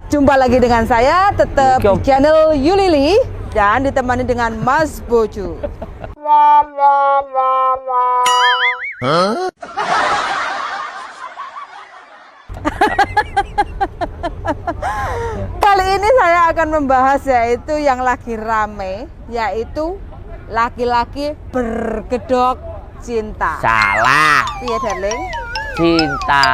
Jumpa lagi dengan saya tetap di channel Yulili dan ditemani dengan Mas Bojo. Kali ini saya akan membahas yaitu yang lagi rame, yaitu laki-laki berkedok cinta. Salah. Iya, darling. Cinta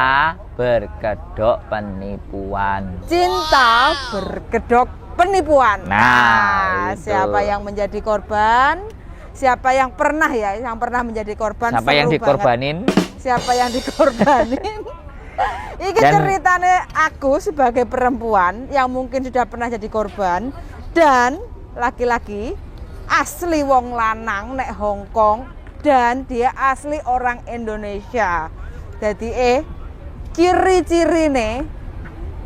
berkedok penipuan. Cinta berkedok penipuan. Nah, itu. Siapa yang menjadi korban? Siapa yang pernah menjadi korban? Siapa yang dikorbanin? Siapa yang dikorbanin? Iki ceritanya aku sebagai perempuan yang mungkin sudah pernah jadi korban dan laki-laki asli wong lanang nek Hongkong dan dia asli orang Indonesia. Jadi ciri-cirine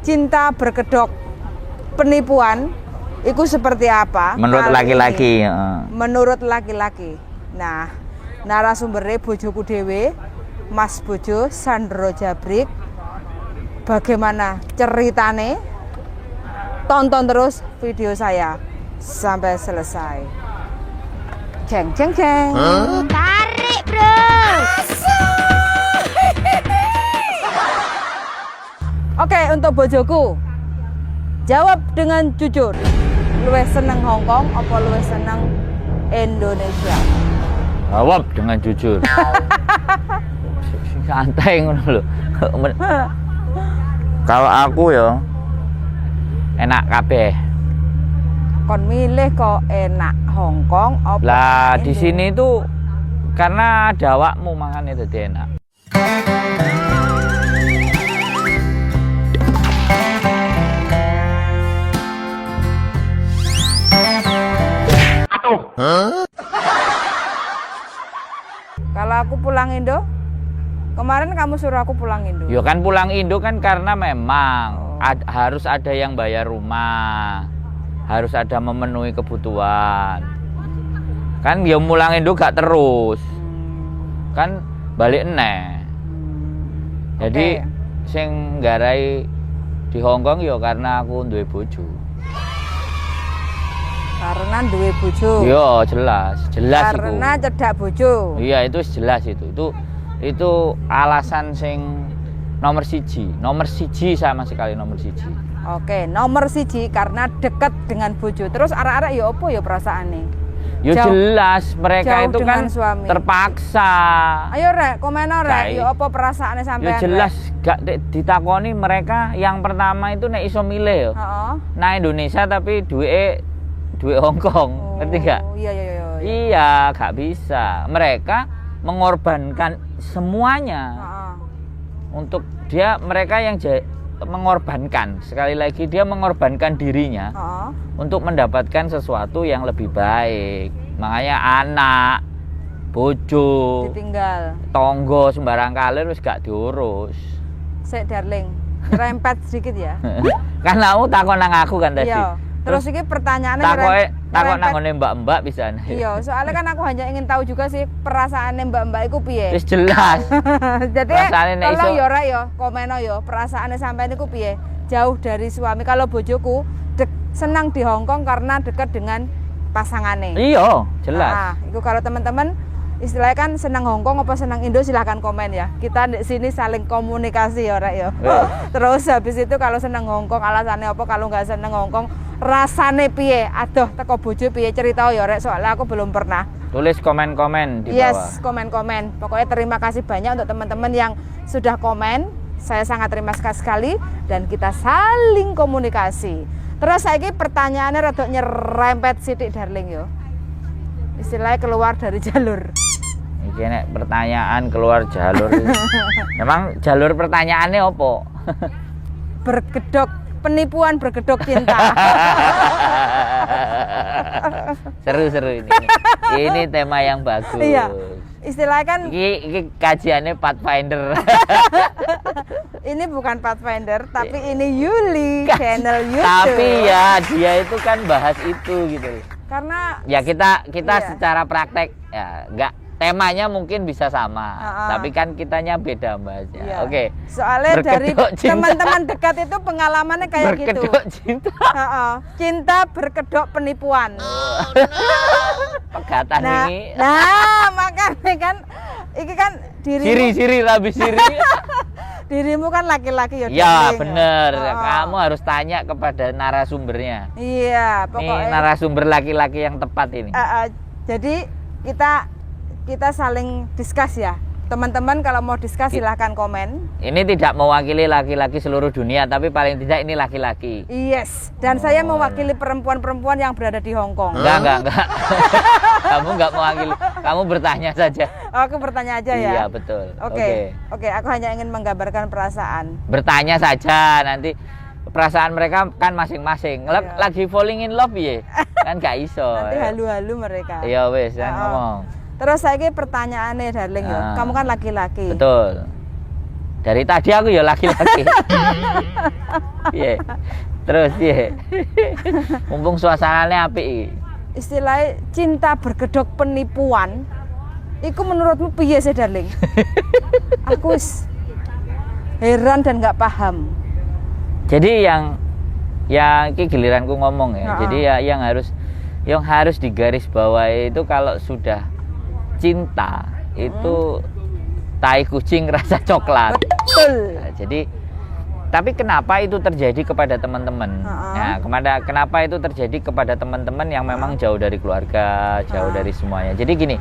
cinta berkedok penipuan itu seperti apa? Menurut laki-laki. Menurut laki-laki. Nah, narasumbernya bojoku dewe, Mas Bojo Sandro Jabrik. Bagaimana ceritane? Tonton terus video saya sampai selesai. Ceng ceng ceng. Tarik, bro. Oke, untuk bojoku, jawab dengan jujur. Luwih seneng Hongkong apa luwih seneng Indonesia? Jawab dengan jujur. Santai ngono lho. Kalau aku ya enak kabeh. Kon milih kok enak Hongkong apa? Lah di Indo? sini tuh karena ada awakmu makanya jadi enak. Kalau aku pulang Indo, kemarin kamu suruh aku pulang Indo. Yo kan pulang Indo kan karena memang harus ada yang bayar rumah, harus ada memenuhi kebutuhan. Kan yo mulang Indo gak terus, kan balik eneh. Jadi sing nggarai di Hongkong yo karena aku duwe bojo. Karena duwe bojo. Yo jelas Karena iku. cedak bojo. Iya itu jelas itu alasan sing nomor siji sama sekali nomor siji. Oke, nomor siji karena dekat dengan bojo. Terus arek-arek ya apa ya perasaane? Yo jelas mereka jauh itu kan suami. terpaksa. Ayo rek, komen rek, Kai. ya apa perasaane Yo sampean? jelas gak ditakoni mereka yang pertama itu nek iso milih yo. Heeh. Nah Indonesia tapi duwe Hongkong, ngerti gak? Iya. Iya, gak bisa. Mereka mengorbankan semuanya. Heeh. Untuk mereka yang mengorbankan, sekali lagi dia mengorbankan dirinya Heeh. untuk mendapatkan sesuatu yang lebih baik. Makanya anak, bojo, Ditinggal. tonggo sembarang kalir wis gak diurus. Sik darling, rempet sedikit ya. Kan kamu takon nang aku kan tadi. Iya. Terus iki pertanyaannya takon nang ngene mbak-mbak bisa. Iya, soalnya kan aku hanya ingin tahu juga sih perasaannya mbak-mbak iku piye. Wis jelas. Jadi Perasaane nek tolong iso- ya ora ya, komen ya perasaannya sampean iku piye. Jauh dari suami. Kalau bojoku senang di Hongkong karena dekat dengan pasangannya. Iya, jelas. Nah, itu kalau teman-teman istilahnya kan senang Hongkong apa senang Indo silahkan komen ya. Kita di sini saling komunikasi ya, Rek ya. Terus habis itu kalau senang Hongkong alasannya apa, kalau nggak senang Hongkong rasane piye? Aduh, teko bojo piye cerita ya, Rek, soalnya aku belum pernah. Tulis komen-komen di bawah. Yes, komen-komen. Pokoknya terima kasih banyak untuk teman-teman yang sudah komen. Saya sangat terima kasih sekali dan kita saling komunikasi. Terus saiki pertanyaannya rada nyerempet sithik darling yo. Istilahnya keluar dari jalur. Iki nek pertanyaan keluar jalur. Memang jalur pertanyaannya opo? Berkedok penipuan berkedok cinta. Seru ini. Ini tema yang bagus. Iya. Istilahnya kan Iki kajiannya Pathfinder. ini bukan Pathfinder tapi ini Yuli channel YouTube. Tapi ya dia itu kan bahas itu gitu. Karena Ya kita iya. secara praktek ya temanya mungkin bisa sama, Ha-ha. tapi kan kitanya beda bahasnya. Iya. Oke. Soalnya dari Berkedok cinta. teman-teman dekat itu pengalamannya kayak gitu. Berkedok cinta. Heeh. Cinta berkedok penipuan. Pegatan ini. Nah, makanya kan ini kan Siri labis siri. dirimu kan laki-laki ya. Ya darling. bener, Oh. kamu harus tanya kepada narasumbernya. Iya, Nih pokoknya. narasumber laki-laki yang tepat ini. Jadi kita saling diskus ya. Teman-teman kalau mau diskus silahkan komen. Ini tidak mewakili laki-laki seluruh dunia, tapi paling tidak ini laki-laki. Yes, dan saya mewakili perempuan-perempuan yang berada di Hong Kong. Enggak. Kamu enggak mewakili, kamu bertanya saja. Aku bertanya aja ya. Iya betul. Oke, aku hanya ingin menggambarkan perasaan. Bertanya saja, nanti perasaan mereka kan masing-masing. Iya. Lagi falling in love ya, kan gak iso. Nanti halu-halu mereka. Iya wes, kan Oh. ngomong. Terus saya pertanyaannya darling ya, Ah. kamu kan laki-laki. Betul. Dari tadi aku ya laki-laki. Iya. Terus iya. Mumpung suasananya apik. Istilahnya cinta berkedok penipuan. Iku menurutmu piye sih darling? Aku wis heran dan nggak paham. Jadi yang ini giliranku ngomong ya. Ha-ha. Jadi ya yang harus digarisbawahi itu kalau sudah cinta itu tai kucing rasa coklat. Betul. Nah, jadi tapi kenapa itu terjadi kepada teman-teman? Ha-ha. Nah, kenapa itu terjadi kepada teman-teman yang memang jauh dari keluarga, jauh Ha. dari semuanya. Jadi gini,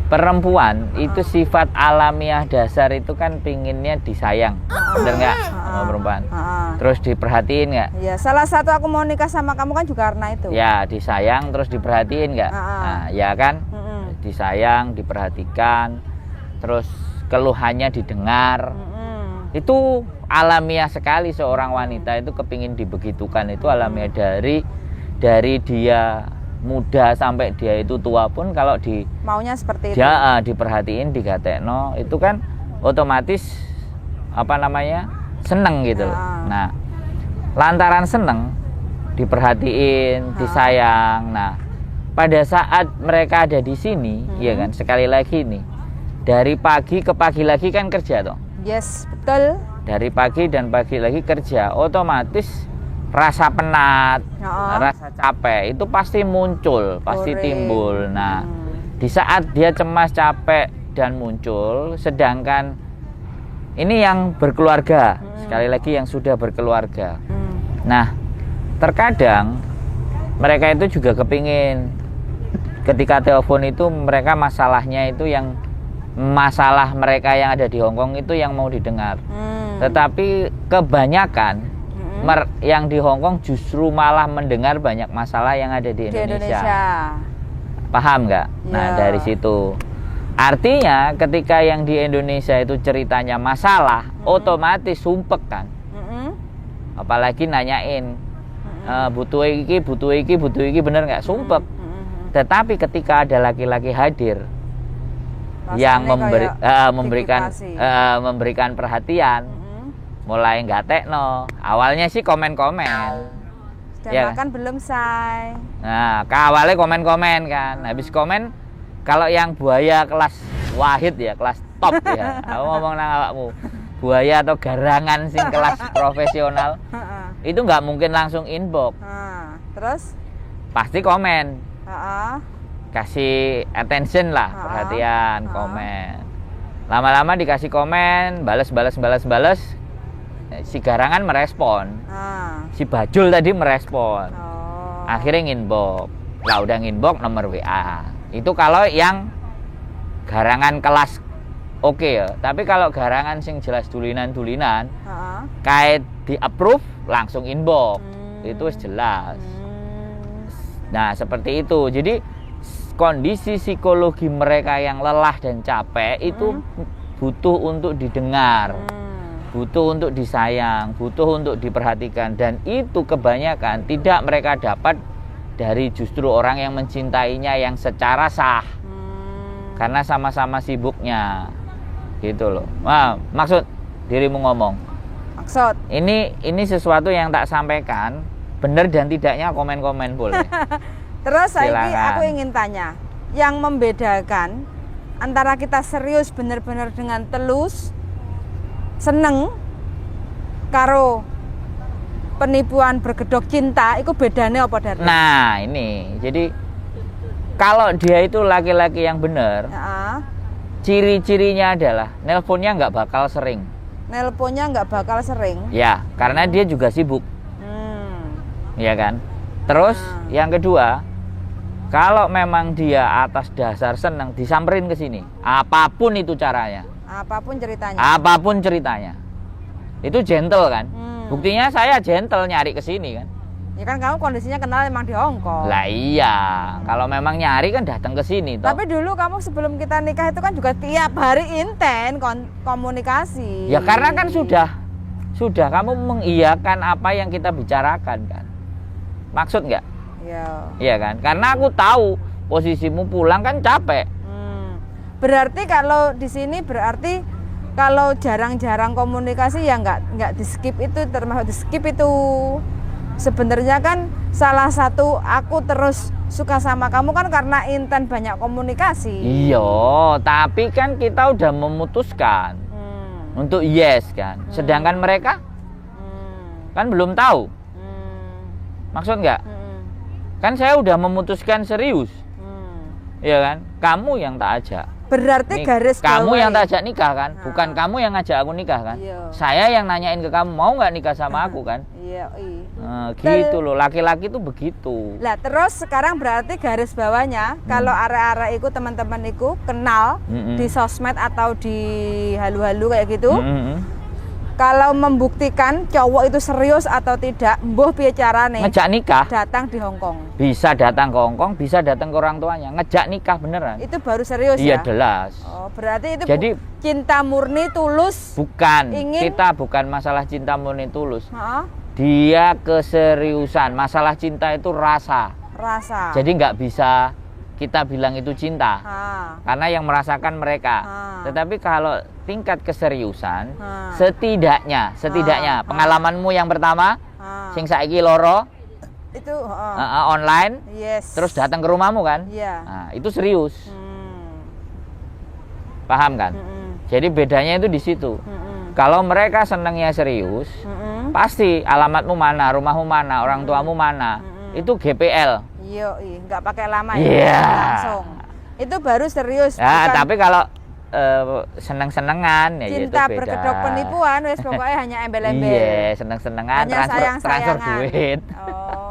perempuan itu sifat alamiah dasar itu kan pinginnya disayang, bener nggak sama perempuan? Terus diperhatiin nggak? Ya, salah satu aku mau nikah sama kamu kan juga karena itu. Ya disayang terus diperhatiin nggak? Nah, ya kan? Mm-mm. Disayang, diperhatikan, terus keluhannya didengar. Mm-mm. Itu alamiah sekali seorang wanita itu kepingin dibegitukan, itu alamiah dari dia muda sampai dia itu tua pun kalau Maunya seperti itu. dia diperhatiin, digatekno, itu kan otomatis seneng gitu loh. Ah. Nah, lantaran seneng diperhatiin, disayang. Nah, pada saat mereka ada di sini, ya kan, sekali lagi nih, dari pagi ke pagi lagi kan kerja toh. Yes, betul. Dari pagi dan pagi lagi kerja, otomatis rasa penat, rasa capek itu pasti muncul, pasti Sore. timbul. Nah, di saat dia cemas, capek dan muncul, sedangkan ini yang berkeluarga, sekali lagi yang sudah berkeluarga. Nah, terkadang mereka itu juga kepingin ketika telepon itu mereka masalahnya itu yang masalah mereka yang ada di Hongkong itu yang mau didengar. Tetapi kebanyakan yang di Hongkong justru malah mendengar banyak masalah yang ada di Indonesia. Paham nggak? Nah, Ya. dari situ. Artinya ketika yang di Indonesia itu ceritanya masalah, otomatis sumpek kan. Apalagi nanyain butuh iki bener nggak, sumpek. Tetapi ketika ada laki-laki hadir yang memberikan perhatian, mulai nggak tekno. Awalnya sih komen-komen. Sudah Ya. makan belum, say? Nah, awalnya komen-komen kan. Habis komen, kalau yang buaya kelas wahid ya, kelas top ya. Aku ngomong nang awakmu. Buaya atau garangan sing kelas profesional, itu nggak mungkin langsung inbox. Terus? Pasti komen. Kasih attention lah, Ha-ha. perhatian, Ha-ha. komen. Lama-lama dikasih komen, balas. Si garangan merespon. Si bajul tadi merespon. Akhirnya nginbox. Lah udah nginbox nomor WA. Itu kalau yang garangan kelas oke ya. Tapi kalau garangan sing jelas dulinan-dulinan, kait di approve langsung inbox. Itu wis jelas. Nah, seperti itu. Jadi kondisi psikologi mereka yang lelah dan capek itu butuh untuk didengar. Butuh untuk disayang, butuh untuk diperhatikan, dan itu kebanyakan tidak mereka dapat dari justru orang yang mencintainya yang secara sah, karena sama-sama sibuknya, gitu loh. Nah, maksud dirimu ngomong. Maksud? Ini sesuatu yang tak sampaikan, benar dan tidaknya komen-komen boleh. Terus Silakan. aku ingin tanya, yang membedakan antara kita serius bener-bener dengan telus, seneng, karo penipuan berkedok cinta, itu bedanya apa dari? Nah ini, jadi kalau dia itu laki-laki yang benar, Ya, ciri-cirinya adalah nelponnya nggak bakal sering. nelponnya nggak bakal sering. Ya, karena dia juga sibuk, ya kan. Terus yang kedua, kalau memang dia atas dasar senang, disamperin ke sini, apapun itu caranya, Apapun ceritanya. apapun ceritanya, itu gentle kan. Buktinya saya gentle nyari ke sini kan. Ya kan kamu kondisinya kenal emang di Hong Kong. Lah iya, kalau memang nyari kan datang ke sini toh. Tapi dulu kamu sebelum kita nikah itu kan juga tiap hari inten komunikasi. Ya karena kan sudah kamu mengiyakan apa yang kita bicarakan kan. Maksud nggak? Iya. Iya kan? Karena aku tahu posisimu pulang kan capek. Berarti kalau di sini berarti kalau jarang-jarang komunikasi ya nggak di skip, itu termasuk di skip itu. Sebenarnya kan salah satu aku terus suka sama kamu kan karena inten banyak komunikasi. Iya, tapi kan kita udah memutuskan untuk yes kan. Sedangkan mereka kan belum tahu. Maksud nggak? Kan saya udah memutuskan serius. Iya kan? Kamu yang tak ajak. Berarti garis kamu bawah yang tak ajak nikah kan? Bukan kamu yang ngajak aku nikah kan? Iya. Saya yang nanyain ke kamu mau nggak nikah sama aku kan? Iya. Nah, gitu loh, laki-laki tuh begitu. Lah terus sekarang berarti garis bawahnya kalau area-area itu teman-teman itu kenal di sosmed atau di halu-halu kayak gitu. Kalau membuktikan cowok itu serius atau tidak, mbuh piye carane Ngejak nikah datang di Hong Kong. bisa datang ke Hong Kong, bisa datang ke orang tuanya. Ngejak nikah beneran. Itu baru serius Iya ya? jelas. Oh, berarti itu Jadi cinta murni tulus. bukan, Ingin- kita bukan masalah cinta murni tulus. Heeh, Dia keseriusan. Masalah cinta itu rasa. rasa. Jadi nggak bisa kita bilang itu cinta. Karena yang merasakan mereka. Tetapi kalau tingkat keseriusan, setidaknya pengalamanmu yang pertama, sing saiki loro, itu online, yes. terus datang ke rumahmu kan? Iya. Nah, itu serius. Paham kan? Jadi bedanya itu di situ. Kalau mereka senangnya serius, pasti alamatmu mana, rumahmu mana, orang tuamu mana, itu GPL. Iya, nggak pakai lama Iya. langsung. Itu baru serius. Nah, bukan tapi kalau seneng-senengan ya cinta itu beda. berkedok penipuan, wes pokoknya hanya embel-embel. Iya, seneng-senengan, Hanya transfer duit. Oh,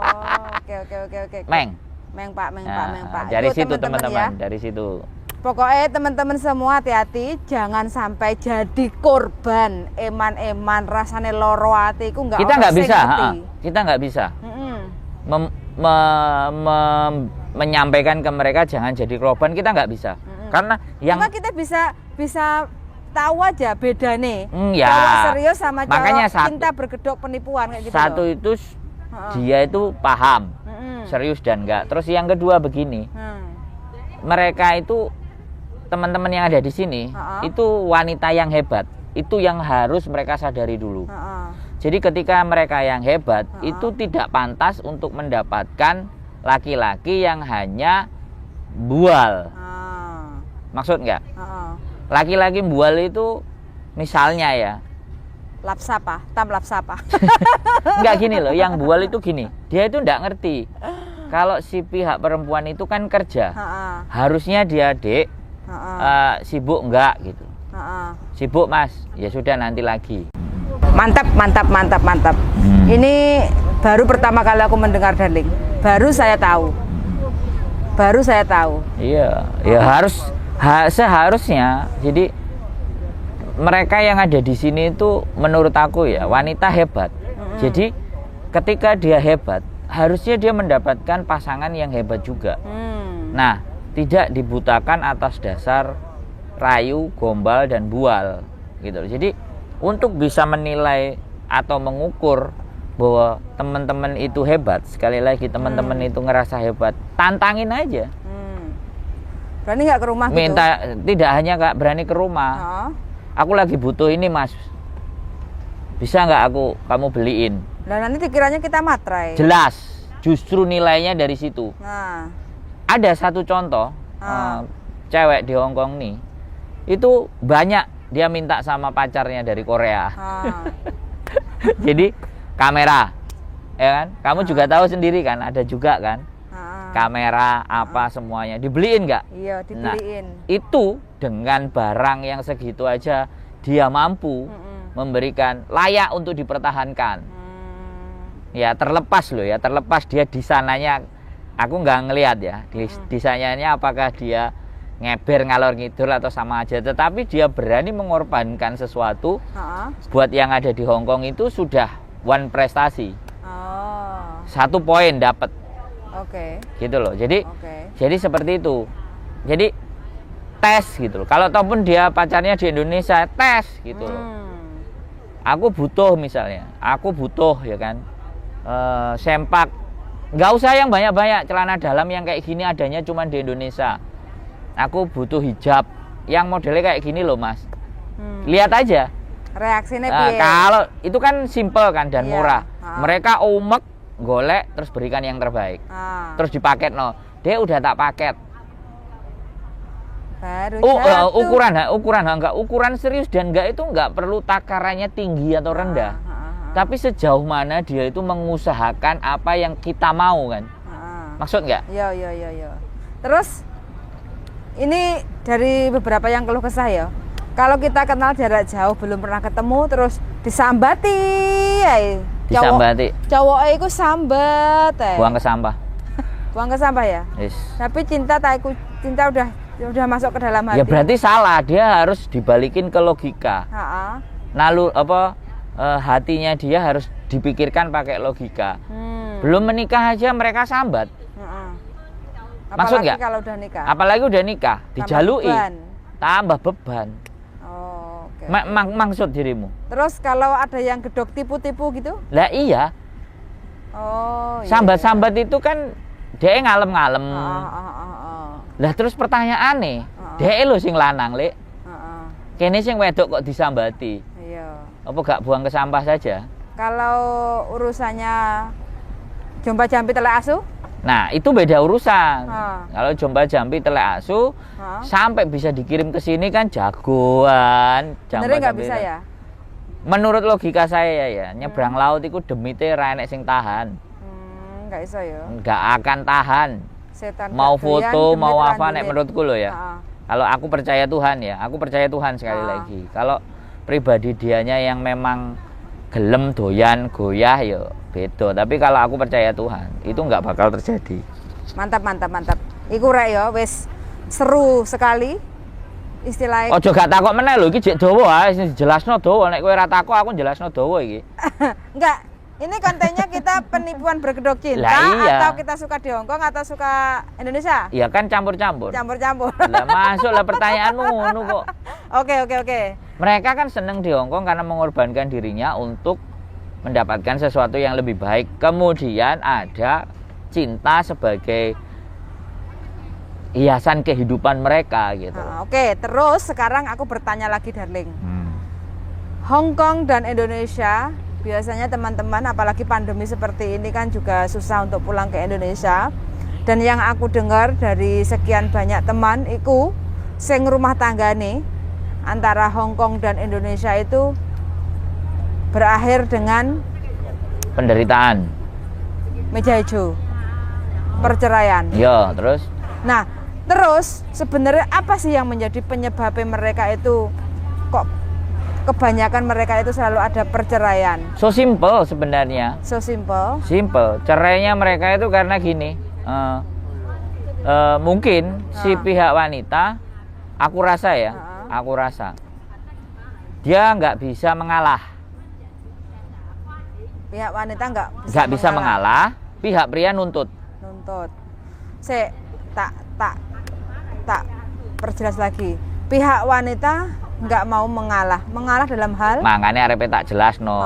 oke. Meng. Meng Pak. Nah, dari Itu situ teman-teman, ya. dari situ. Pokoknya teman-teman semua hati-hati, jangan sampai jadi korban eman-eman rasane loro ati iku nggak Kita ono nggak sing bisa, ngerti. kita nggak bisa Mm-mm. menyampaikan ke mereka jangan jadi korban, kita nggak bisa. Karena yang Cuma kita bisa tahu aja beda nih. ya. Cowok serius sama cowok Makanya cinta berkedok penipuan kayak gitu. satu loh. itu dia itu paham Mm-mm. serius dan enggak. Terus yang kedua begini, mereka itu teman-teman yang ada di sini itu wanita yang hebat. Itu yang harus mereka sadari dulu. Jadi ketika mereka yang hebat itu tidak pantas untuk mendapatkan laki-laki yang hanya bual. Maksud nggak? Laki-laki bual itu misalnya ya. Lapsapa, tam lapsapa. Enggak gini loh, yang bual itu gini. Dia itu enggak ngerti. Kalau si pihak perempuan itu kan kerja. Harusnya dia sibuk enggak gitu. Sibuk Mas, ya sudah nanti lagi. Mantap. Ini baru pertama kali aku mendengar Darling. Baru saya tahu. Iya, ya seharusnya. Jadi mereka yang ada di sini itu menurut aku ya wanita hebat. Jadi ketika dia hebat, harusnya dia mendapatkan pasangan yang hebat juga. Nah, tidak dibutakan atas dasar rayu, gombal dan bual gitu. Jadi untuk bisa menilai atau mengukur bahwa teman-teman itu hebat, sekali lagi teman-teman itu ngerasa hebat, tantangin aja. Berani nggak ke rumah gitu? Minta, tidak hanya Kak berani ke rumah. Aku lagi butuh ini Mas, bisa nggak kamu beliin? Dan nanti dikiranya kita matrai. Jelas, justru nilainya dari situ. Nah, Ada satu contoh, cewek di Hong Kong nih itu banyak dia minta sama pacarnya dari Korea. Jadi kamera, ya kan? Kamu juga tahu sendiri kan, ada juga kan kamera apa semuanya dibeliin nggak? Iya, dibeliin. Nah, itu dengan barang yang segitu aja dia mampu memberikan layak untuk dipertahankan. Ya terlepas loh ya, terlepas dia di sananya, aku nggak ngelihat ya di sananya apakah dia ngeber ngalor ngidul atau sama aja, tetapi dia berani mengorbankan sesuatu buat yang ada di Hong Kong itu sudah one prestasi. 1 poin dapat. Gitu loh. Jadi seperti itu. Jadi tes gitu loh. Kalau ataupun dia pacarnya di Indonesia, tes gitu loh. Aku butuh misalnya, aku butuh ya kan sempak, nggak usah yang banyak-banyak, celana dalam yang kayak gini adanya cuma di Indonesia. Aku butuh hijab yang modelnya kayak gini loh mas. Lihat aja reaksinya kalau itu kan simple kan dan murah. Mereka umek, golek, terus berikan yang terbaik, terus dipaket no. Dia udah tak paket. Baru ukuran serius dan enggak itu enggak perlu takarannya tinggi atau rendah. Tapi sejauh mana dia itu mengusahakan apa yang kita mau kan. Maksud enggak? Iya. Terus ini dari beberapa yang keluh kesah ya. Kalau kita kenal jarak jauh belum pernah ketemu terus disambati ya. Disambati. Cowoknya itu sambat Buang ke sampah. Buang ke sampah ya? Yes. Tapi cinta udah masuk ke dalam hati. Ya berarti salah, dia harus dibalikin ke logika. Lalu hatinya dia harus dipikirkan pakai logika. Belum menikah aja mereka sambat. Maksud nggak? Kalau udah nikah. Apalagi udah nikah, dijalui. Tambah beban. Maksud dirimu. Terus kalau ada yang gedok tipu-tipu gitu? Lah iya. Sambat-sambat itu kan dia ngalem-ngalem. Lah terus pertanyaane, dia lo sing lanang, Lek. Kene sing wedok kok disambati. Iya. Apa gak buang ke sampah saja? Kalau urusannya jomba jampi telek asu? Nah, itu beda urusan. Kalau jomba jampi telek asu sampai bisa dikirim ke sini kan jagoan. Benernya nggak bisa ya? Menurut logika saya ya, nyebrang laut itu demite ra enek sing tahan. Nggak bisa ya. Nggak akan tahan. Setan mau foto, mau apa nek menurutku loh ya. Kalau aku percaya Tuhan ya, aku percaya Tuhan sekali lagi. Kalau pribadi dianya yang memang gelem doyan goyah ya beda. Tapi kalau aku percaya Tuhan, itu nggak bakal terjadi. Mantap. Iku rek ya wis seru sekali istilahnya. Ojo gak takok meneh lho, iki jek dawa ae, dijelasno dawa. Nek kowe ora takok aku jelasno dawa iki. Enggak, ini kontennya kita penipuan berkedok cinta atau kita suka di Hong Kong atau suka Indonesia? Iya kan campur-campur. Lah masuk lah pertanyaanmu ngono kok. Oke. Mereka kan seneng di Hong Kong karena mengorbankan dirinya untuk mendapatkan sesuatu yang lebih baik. Kemudian ada cinta sebagai hiasan kehidupan mereka gitu. Oke, terus sekarang aku bertanya lagi darling. Hong Kong dan Indonesia, biasanya teman-teman apalagi pandemi seperti ini kan juga susah untuk pulang ke Indonesia. Dan yang aku dengar dari sekian banyak teman iku sing rumah tangga nih antara Hong Kong dan Indonesia itu berakhir dengan penderitaan, meja hijau, perceraian. Ya, terus? Nah, terus sebenarnya apa sih yang menjadi penyebabnya mereka itu kok kebanyakan mereka itu selalu ada perceraian? So simple sebenarnya. So simple. Simple. Cerainya mereka itu karena gini. Mungkin si pihak wanita, aku rasa ya, dia nggak bisa mengalah. Pihak wanita nggak bisa mengalah. Pihak pria nuntut. Tak perjelas lagi. Pihak wanita nggak mau mengalah dalam hal. Makanya arepe tak jelas no.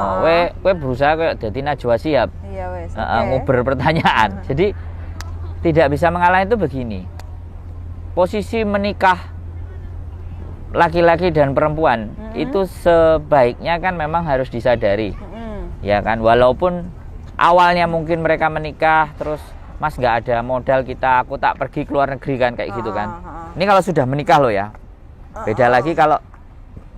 Kowe berusaha kayak dadi Najwa Shihab. Iya wes. Nguber pertanyaan. Jadi tidak bisa mengalah itu begini. Posisi menikah laki-laki dan perempuan itu sebaiknya kan memang harus disadari. Ya kan, walaupun awalnya mungkin mereka menikah terus Mas nggak ada modal kita, aku tak pergi ke luar negeri kan kayak gitu kan. Heeh. Ini kalau sudah menikah loh ya. Beda lagi kalau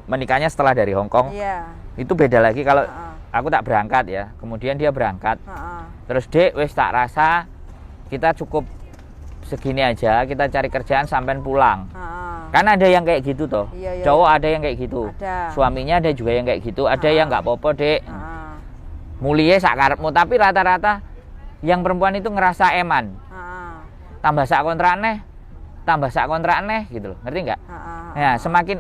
menikahnya setelah dari Hong Kong. Iya. Itu beda lagi kalau Heeh. aku tak berangkat ya. Kemudian dia berangkat. Heeh. Terus Dek, wes tak rasa kita cukup segini aja, kita cari kerjaan sampai pulang. Heeh. Kan ada yang kayak gitu toh. Iya, iya, Cowok iya. ada yang kayak gitu. Ada. Suaminya ada juga yang kayak gitu. Ada yang nggak apa-apa, Dek. Heeh. Mulie sak karepmu, tapi rata-rata yang perempuan itu ngerasa eman. Heeh. Tambah sak kontrak neh, tambah sak kontrak neh gitu loh. Ngerti nggak? Heeh. Ya, semakin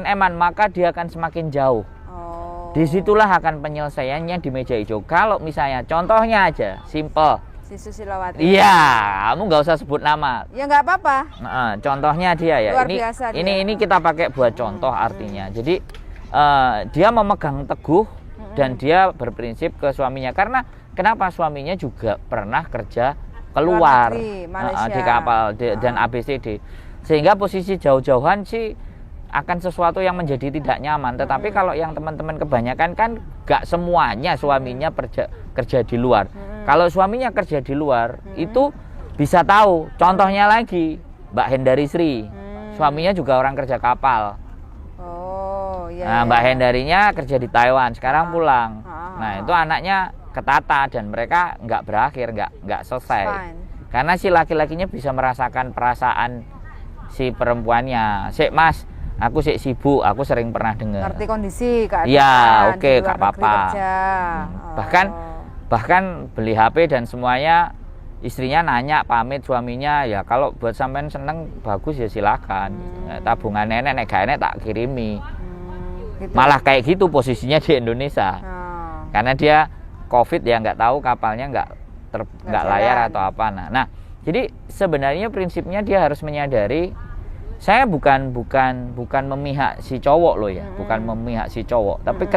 eman, maka dia akan semakin jauh. Oh. Disitulah akan penyelesaiannya di meja hijau. Kalau misalnya contohnya aja, simple. Si Susilawati. Iya, kamu nggak usah sebut nama. Ya nggak apa-apa. Nah, contohnya dia ya. Luar ini biasa dia. ini kita pakai buat contoh artinya. Jadi dia memegang teguh dan dia berprinsip ke suaminya. Karena kenapa suaminya juga pernah kerja keluar negeri, Malaysia. di kapal dan ABCD. Sehingga posisi jauh-jauhan sih akan sesuatu yang menjadi tidak nyaman. Tetapi kalau yang teman-teman kebanyakan kan gak semuanya suaminya kerja di luar. Kalau suaminya kerja di luar itu bisa tahu. Contohnya lagi Mbak Hendari Sri, suaminya juga orang kerja kapal. Oh, iya. Nah, Mbak Hendarinya kerja di Taiwan, sekarang pulang. Ah. Nah, itu anaknya ketata dan mereka nggak berakhir, nggak selesai. Fine. Karena si laki-lakinya bisa merasakan perasaan si perempuannya. Sik Mas, aku sik sibuk, aku sering pernah dengar. Ngerti kondisi keadaan. Iya, di oke, luar gak negeri apa-apa. kerja. Bahkan beli HP dan semuanya istrinya nanya pamit suaminya, ya kalau buat sampean seneng bagus ya silakan. Tabungan nenek nek gak enek tak kirimi. Gitu. Malah kayak gitu posisinya di Indonesia. Oh. Karena dia COVID ya nggak tahu kapalnya nggak layar jalan. atau apa. Nah, jadi sebenarnya prinsipnya dia harus menyadari saya bukan memihak si cowok loh ya, bukan memihak si cowok. Tapi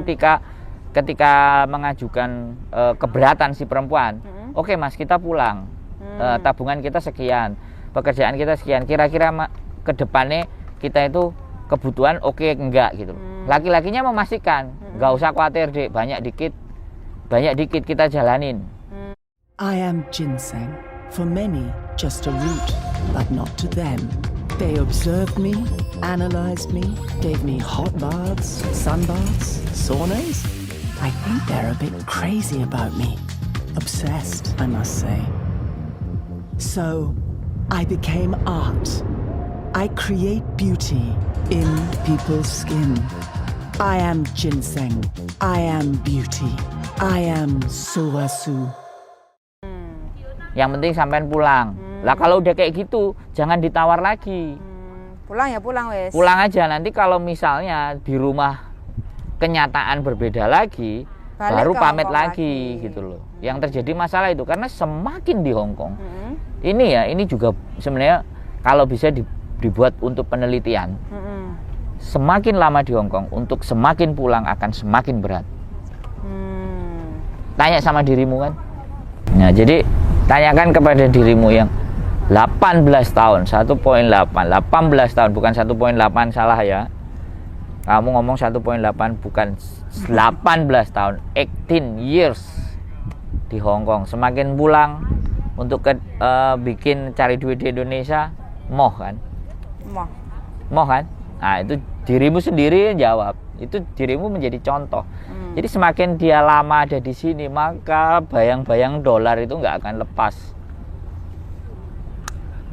ketika mengajukan keberatan si perempuan, oke Mas kita pulang, tabungan kita sekian, pekerjaan kita sekian, kira-kira ke depannya kita itu kebutuhan oke enggak gitu. Laki-lakinya memastikan, nggak usah khawatir Dek, banyak dikit kita jalanin. I am ginseng. For many, just a root, but not to them. They observed me, analyzed me, gave me hot baths, sunbaths, saunas. I think they're a bit crazy about me. Obsessed, I must say. So, I became art. I create beauty in people's skin. I am ginseng. I am beauty. I am Suwasu. Yang penting sampean pulang. Lah kalau udah kayak gitu, jangan ditawar lagi. Pulang ya pulang wes. Pulang aja, nanti kalau misalnya di rumah kenyataan berbeda lagi, Balik baru ke pamit Hongkong lagi gitu loh. Yang terjadi masalah itu karena semakin di Hong Kong. Ini juga sebenarnya kalau bisa dibuat untuk penelitian. Semakin lama di Hong Kong, untuk semakin pulang akan semakin berat. Tanya sama dirimu kan. Nah, jadi tanyakan kepada dirimu yang 18 tahun, 1.8, 18 tahun, bukan 1.8 salah ya. Kamu ngomong 1.8 bukan 18 tahun, 18 years di Hong Kong. Semakin pulang untuk bikin cari duit di Indonesia, moh kan? Moh kan? Nah, itu dirimu sendiri yang jawab. Itu dirimu menjadi contoh. Jadi semakin dia lama ada di sini, maka bayang-bayang dolar itu nggak akan lepas.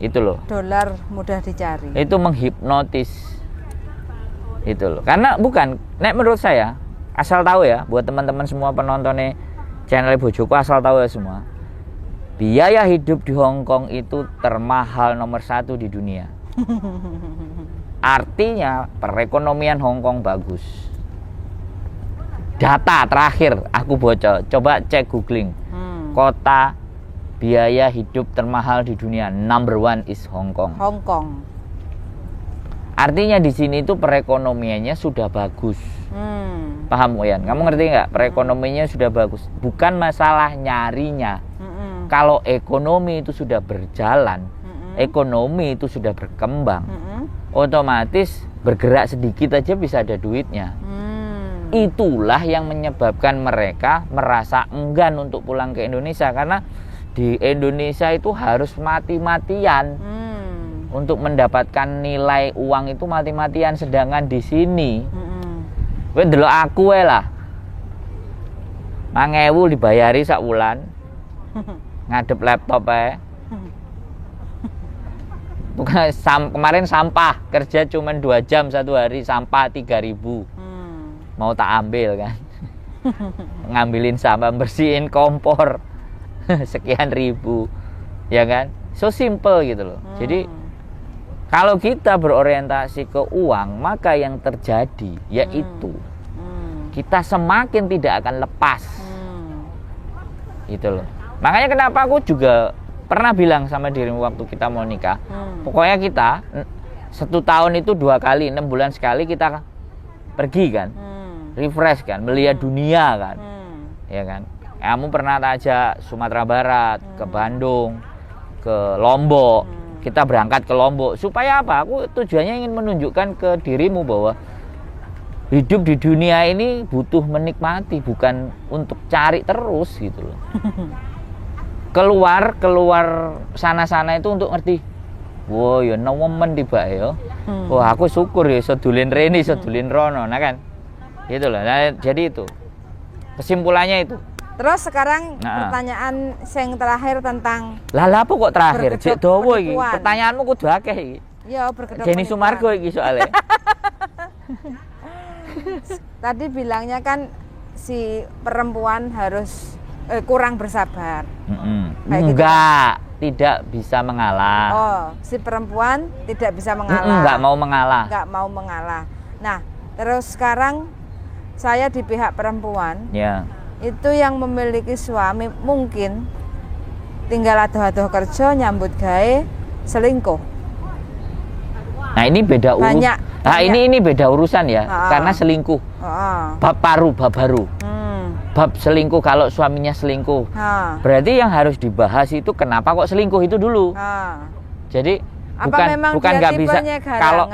Itu loh. Dolar mudah dicari. Itu menghipnotis. Itu loh. Karena bukan, nek menurut saya, asal tahu ya, buat teman-teman semua penontonnya channel Bojoku asal tahu ya semua. Biaya hidup di Hong Kong itu termahal nomor 1 di dunia. Artinya perekonomian Hong Kong bagus. Data terakhir aku bocor, coba cek googling. Kota biaya hidup termahal di dunia number 1 is Hong Kong. Hong Kong. Artinya di sini itu perekonomiannya sudah bagus. Paham Uyan? Kamu ngerti nggak? Perekonomiannya sudah bagus. Bukan masalah nyarinya. Kalau ekonomi itu sudah berjalan, ekonomi itu sudah berkembang, otomatis bergerak sedikit aja bisa ada duitnya. Itulah yang menyebabkan mereka merasa enggan untuk pulang ke Indonesia, karena di Indonesia itu harus mati-matian untuk mendapatkan nilai uang itu mati-matian, sedangkan di sini kowe ndelok aku wae lah 5.000 dibayari sak wulan ngadep laptop ae. Kemarin sampah kerja cuma 2 jam satu hari, sampah 3.000 mau tak ambil kan. Ngambilin sampah, bersihin kompor sekian ribu, ya kan, so simple gitu loh. Jadi kalau kita berorientasi ke uang, maka yang terjadi yaitu kita semakin tidak akan lepas gitu loh. Makanya kenapa aku juga pernah bilang sama dirimu waktu kita mau nikah, pokoknya kita 1 tahun itu 2 kali, 6 bulan sekali kita pergi kan, refresh kan, melihat dunia kan, ya kan. Kamu pernah tak ajak Sumatera Barat, ke Bandung, ke Lombok, kita berangkat ke Lombok, supaya apa? Aku tujuannya ingin menunjukkan ke dirimu bahwa hidup di dunia ini butuh menikmati, bukan untuk cari terus gitu loh. Keluar sana-sana itu untuk ngerti, wow ya nemen tiba ya, wah aku syukur ya sedulin rene sedulin rono, nah kan gitu loh. Nah, jadi itu kesimpulannya itu. Terus sekarang pertanyaan yang terakhir tentang lah apa kok terakhir cek dawa iki, penipuan. pertanyaanmu kudu akeh iki. Ya berkedok Jenny penipuan. Sumargo iki soalnya. Tadi bilangnya kan si perempuan harus kurang bersabar. Kayak gitu. Enggak, tidak bisa mengalah. Oh, si perempuan tidak bisa mengalah. Enggak mau mengalah. Nggak mau mengalah. Nah, terus sekarang saya di pihak perempuan, Ya. itu yang memiliki suami mungkin tinggal adoh-adoh kerja, nyambut gawe, selingkuh. Nah, ini beda urusan. Banyak. Ini beda urusan ya, karena selingkuh. Bab baru. Bab selingkuh, kalau suaminya selingkuh. Berarti yang harus dibahas itu kenapa kok selingkuh itu dulu. Jadi apa memang bukan dia nggak bisa tipenya kalau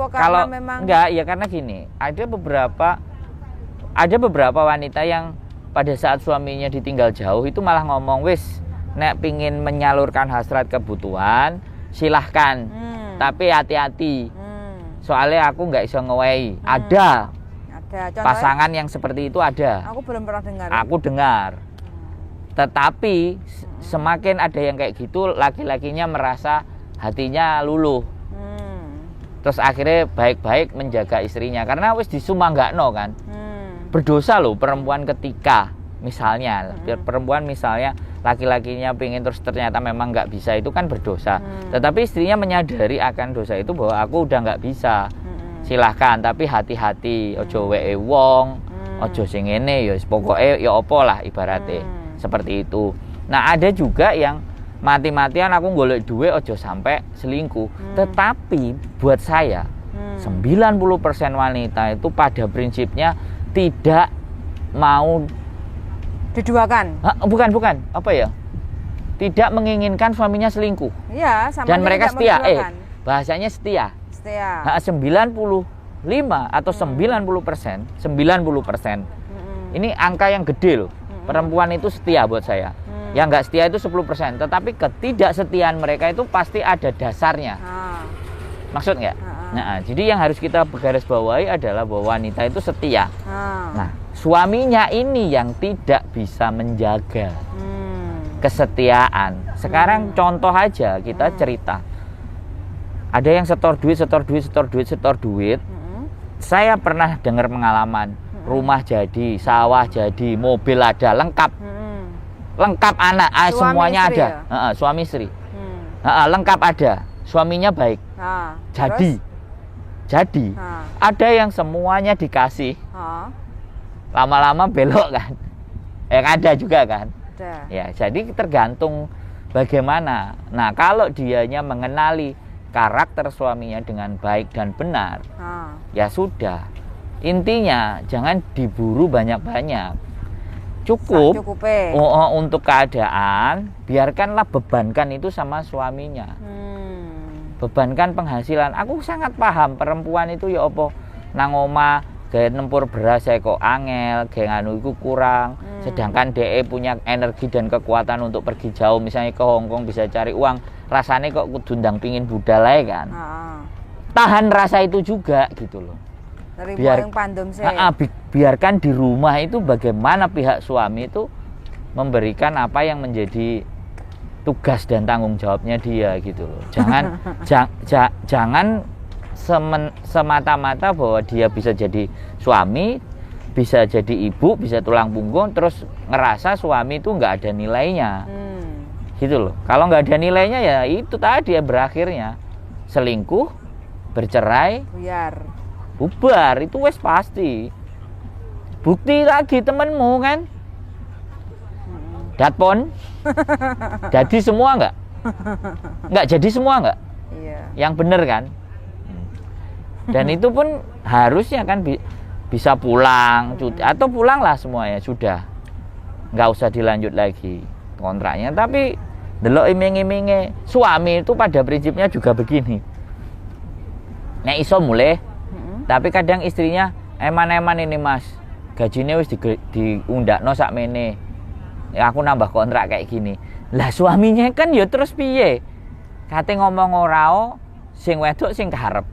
karena memang enggak ya, karena gini, ada beberapa wanita yang pada saat suaminya ditinggal jauh itu malah ngomong, wis nek pingin menyalurkan hasrat kebutuhan silahkan, tapi hati-hati, soalnya aku nggak iso ngewehi. Ada contohnya, pasangan yang seperti itu ada. aku belum pernah dengar. Aku dengar. Tetapi semakin ada yang kayak gitu, laki-lakinya merasa hatinya luluh. Terus akhirnya baik-baik menjaga istrinya karena wis disumanggakno kan. Berdosa loh perempuan ketika misalnya perempuan misalnya laki-lakinya pengen terus ternyata memang nggak bisa, itu kan berdosa. Tetapi istrinya menyadari akan dosa itu bahwa aku udah nggak bisa. Silahkan, tapi hati-hati, ojo weke wong, ojo sing ngene ya pokoke ya apa lah ibaratnya. Seperti itu. Nah, ada juga yang mati-matian aku golek duit ojo sampai selingkuh. Tetapi buat saya 90% wanita itu pada prinsipnya tidak mau diduakan. Bukan, apa ya? Tidak menginginkan suaminya selingkuh. Iya, sama. Dan mereka setia. Bahasanya setia. 95 atau 90%. Ini angka yang gede loh. Perempuan itu setia buat saya. Yang nggak setia itu 10%. Tetapi ketidaksetiaan mereka itu pasti ada dasarnya. Maksud nggak? Nah, jadi yang harus kita garis bawahi adalah bahwa wanita itu setia. Nah, suaminya ini yang tidak bisa menjaga kesetiaan. Sekarang contoh aja kita cerita. Ada yang setor duit. Saya pernah dengar pengalaman, rumah jadi, sawah jadi, mobil ada, lengkap. Lengkap anak, semuanya istri ada. Ya? Suami istri. Lengkap ada. Suaminya baik. Jadi ada yang semuanya dikasih. Lama-lama belok kan. Ada juga kan. Ya, jadi tergantung bagaimana. Nah, kalau dianya mengenali karakter suaminya dengan baik dan benar, ya sudah. Intinya jangan diburu banyak-banyak. Cukup untuk keadaan, biarkanlah bebankan itu sama suaminya. Bebankan penghasilan. Aku sangat paham perempuan itu ya apa nang omah gawe nempur beras kok angel, gawe anu iku kurang. Sedangkan DE punya energi dan kekuatan untuk pergi jauh, misalnya ke Hong Kong bisa cari uang, rasanya kok kudu ndang pingin budal ae kan. Tahan rasa itu juga gitu loh. Biar pandem biarkan di rumah itu bagaimana pihak suami itu memberikan apa yang menjadi tugas dan tanggung jawabnya dia gitu loh. Jangan semata-mata bahwa dia bisa jadi suami, bisa jadi ibu, bisa tulang punggung, terus ngerasa suami itu nggak ada nilainya, gitu loh. Kalau nggak ada nilainya ya itu tadi ya berakhirnya selingkuh, bercerai, bubar, itu wes pasti. Bukti lagi temenmu kan, datpon, jadi semua nggak jadi semua nggak, yang bener kan. Dan itu pun harusnya kan bisa pulang, cuti, atau pulanglah semuanya, sudah nggak usah dilanjut lagi kontraknya. Tapi delok iming-iminge suami itu pada prinsipnya juga begini, nek iso mulai, tapi kadang istrinya eman-eman ini mas, gajinya wis diundakno sakmene, ya aku nambah kontrak kayak gini lah. Suaminya kan ya terus piye, kate ngomong orao, sing wedok sing karep.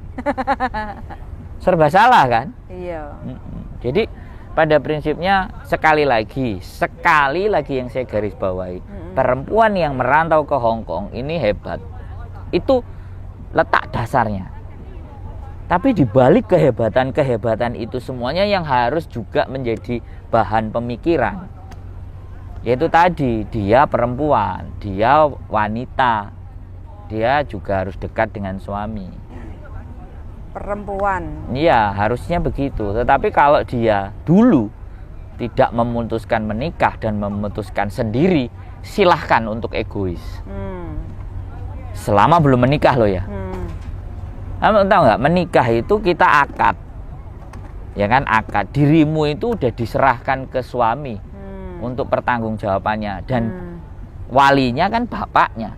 Serba salah kan? Iya. Jadi pada prinsipnya sekali lagi yang saya garis bawahi, perempuan yang merantau ke Hong Kong ini hebat. Itu letak dasarnya. Tapi di balik kehebatan itu semuanya yang harus juga menjadi bahan pemikiran. Yaitu tadi, dia perempuan, dia wanita, dia juga harus dekat dengan suami. Perempuan. Iya, harusnya begitu. Tetapi kalau dia dulu tidak memutuskan menikah dan memutuskan sendiri, silahkan untuk egois. Selama belum menikah loh ya. Kamu tahu nggak, menikah itu kita akad, ya kan, akad. Dirimu itu udah diserahkan ke suami untuk pertanggungjawabannya, dan walinya kan bapaknya.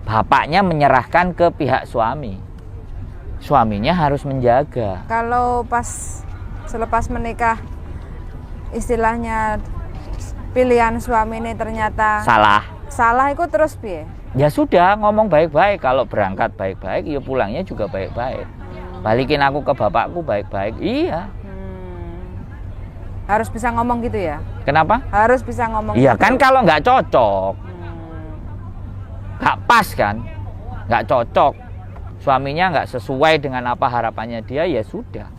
Bapaknya menyerahkan ke pihak suami. Suaminya harus menjaga. Kalau pas selepas menikah, istilahnya pilihan suami ini ternyata salah itu terus piye? Ya sudah, ngomong baik-baik. Kalau berangkat baik-baik, ya pulangnya juga baik-baik. Balikin aku ke bapakku baik-baik. Iya. Harus bisa ngomong gitu ya? Kenapa? Harus bisa ngomong. Iya gitu. kan, kalau nggak cocok, nggak pas kan, nggak cocok, suaminya nggak sesuai dengan apa harapannya dia, ya sudah.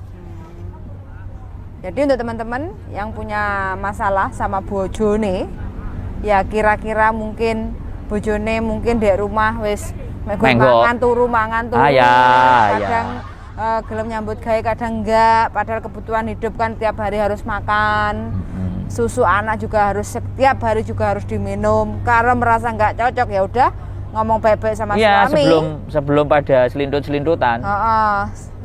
Jadi untuk teman-teman yang punya masalah sama bojone, ya kira-kira mungkin bojone mungkin di rumah wis mangan turu, kadang gelem nyambut gawe, kadang enggak, padahal kebutuhan hidup kan tiap hari harus makan. Susu anak juga harus setiap hari juga harus diminum. Karena merasa nggak cocok, ya udah ngomong baik-baik sama suami. Sebelum pada selindut-selindutan.